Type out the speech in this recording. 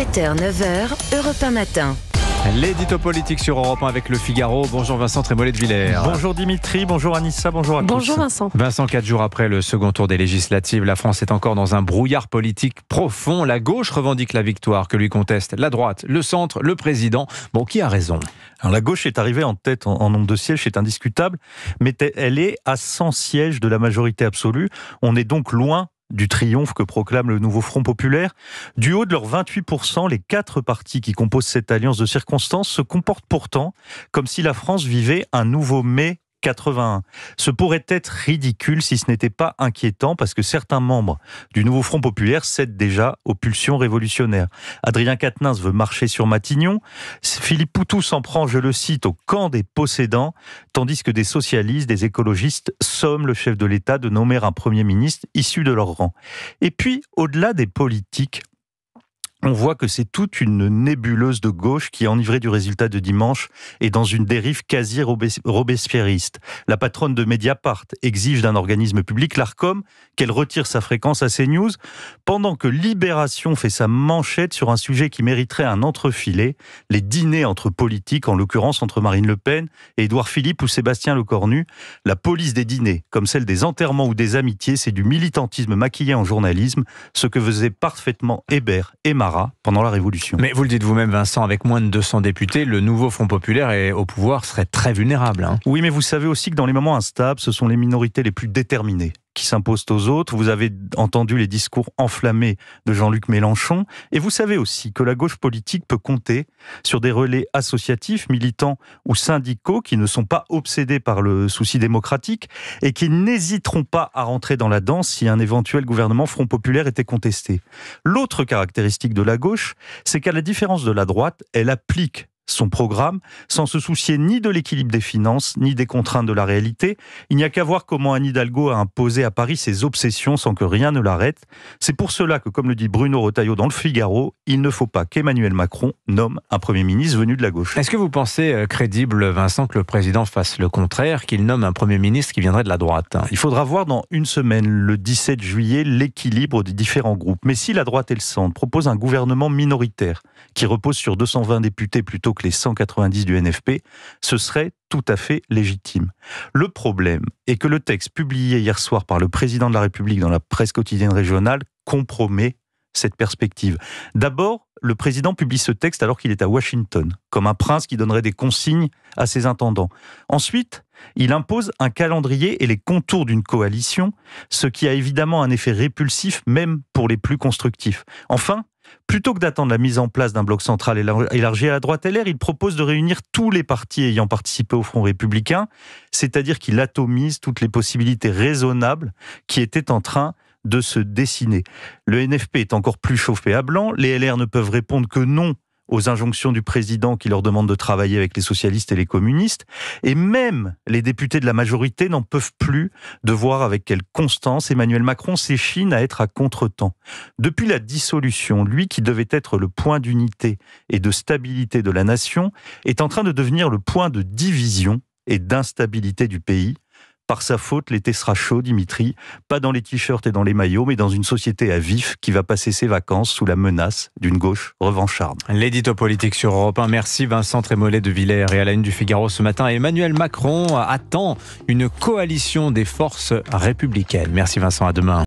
7h, 9h, Europe 1 matin. L'édito politique sur Europe 1 avec Le Figaro. Bonjour Vincent Trémollet de Villers. Bonjour Dimitri, bonjour Anissa, bonjour à tous. Bonjour Vincent. Vincent, 4 jours après le second tour des législatives, la France est encore dans un brouillard politique profond. La gauche revendique la victoire que lui conteste la droite, le centre, le président. Bon, qui a raison ? Alors, la gauche est arrivée en tête en nombre de sièges, c'est indiscutable, mais elle est à 100 sièges de la majorité absolue. On est donc loin du triomphe que proclame le nouveau Front populaire. Du haut de leurs 28%, les 4 partis qui composent cette alliance de circonstances se comportent pourtant comme si la France vivait un nouveau mai 81. Ce pourrait être ridicule si ce n'était pas inquiétant parce que certains membres du nouveau Front populaire cèdent déjà aux pulsions révolutionnaires. Adrien Quatennens veut marcher sur Matignon. Philippe Poutou s'en prend, je le cite, au camp des possédants, tandis que des socialistes, des écologistes somment le chef de l'État de nommer un Premier ministre issu de leur rang. Et puis, au-delà des politiques, on voit que c'est toute une nébuleuse de gauche qui, enivrée du résultat de dimanche, est dans une dérive quasi robespierriste. La patronne de Mediapart exige d'un organisme public, l'Arcom, qu'elle retire sa fréquence à CNews, pendant que Libération fait sa manchette sur un sujet qui mériterait un entrefilet, les dîners entre politiques, en l'occurrence entre Marine Le Pen et Édouard Philippe ou Sébastien Lecornu. La police des dîners, comme celle des enterrements ou des amitiés, c'est du militantisme maquillé en journalisme, ce que faisaient parfaitement Hébert et Marat pendant la Révolution. Mais vous le dites vous-même Vincent, avec moins de 200 députés, le nouveau Front populaire et au pouvoir serait très vulnérable. Oui, mais vous savez aussi que dans les moments instables, ce sont les minorités les plus déterminées qui s'imposent aux autres. Vous avez entendu les discours enflammés de Jean-Luc Mélenchon. Et vous savez aussi que la gauche politique peut compter sur des relais associatifs, militants ou syndicaux qui ne sont pas obsédés par le souci démocratique et qui n'hésiteront pas à rentrer dans la danse si un éventuel gouvernement Front populaire était contesté. L'autre caractéristique de la gauche, c'est qu'à la différence de la droite, elle applique son programme, sans se soucier ni de l'équilibre des finances, ni des contraintes de la réalité. Il n'y a qu'à voir comment Anne Hidalgo a imposé à Paris ses obsessions sans que rien ne l'arrête. C'est pour cela que, comme le dit Bruno Retailleau dans Le Figaro, il ne faut pas qu'Emmanuel Macron nomme un Premier ministre venu de la gauche. Est-ce que vous pensez crédible, Vincent, que le président fasse le contraire, qu'il nomme un Premier ministre qui viendrait de la droite ? Il faudra voir dans une semaine, le 17 juillet, l'équilibre des différents groupes. Mais si la droite et le centre proposent un gouvernement minoritaire qui repose sur 220 députés plutôt que les 190 du NFP, ce serait tout à fait légitime. Le problème est que le texte publié hier soir par le président de la République dans la presse quotidienne régionale compromet cette perspective. D'abord, le président publie ce texte alors qu'il est à Washington, comme un prince qui donnerait des consignes à ses intendants. Ensuite, il impose un calendrier et les contours d'une coalition, ce qui a évidemment un effet répulsif même pour les plus constructifs. Enfin, plutôt que d'attendre la mise en place d'un bloc central élargi à la droite LR, il propose de réunir tous les partis ayant participé au Front républicain, c'est-à-dire qu'il atomise toutes les possibilités raisonnables qui étaient en train de se dessiner. Le NFP est encore plus chauffé à blanc, les LR ne peuvent répondre que non aux injonctions du président qui leur demande de travailler avec les socialistes et les communistes, et même les députés de la majorité n'en peuvent plus de voir avec quelle constance Emmanuel Macron s'échine à être à contretemps. Depuis la dissolution, lui qui devait être le point d'unité et de stabilité de la nation, est en train de devenir le point de division et d'instabilité du pays. Par sa faute, l'été sera chaud, Dimitri, pas dans les t-shirts et dans les maillots, mais dans une société à vif qui va passer ses vacances sous la menace d'une gauche revancharde. L'édito politique sur Europe 1. Merci Vincent Trémollet de Villers. Et à la une du Figaro ce matin, Emmanuel Macron attend une coalition des forces républicaines. Merci Vincent, à demain.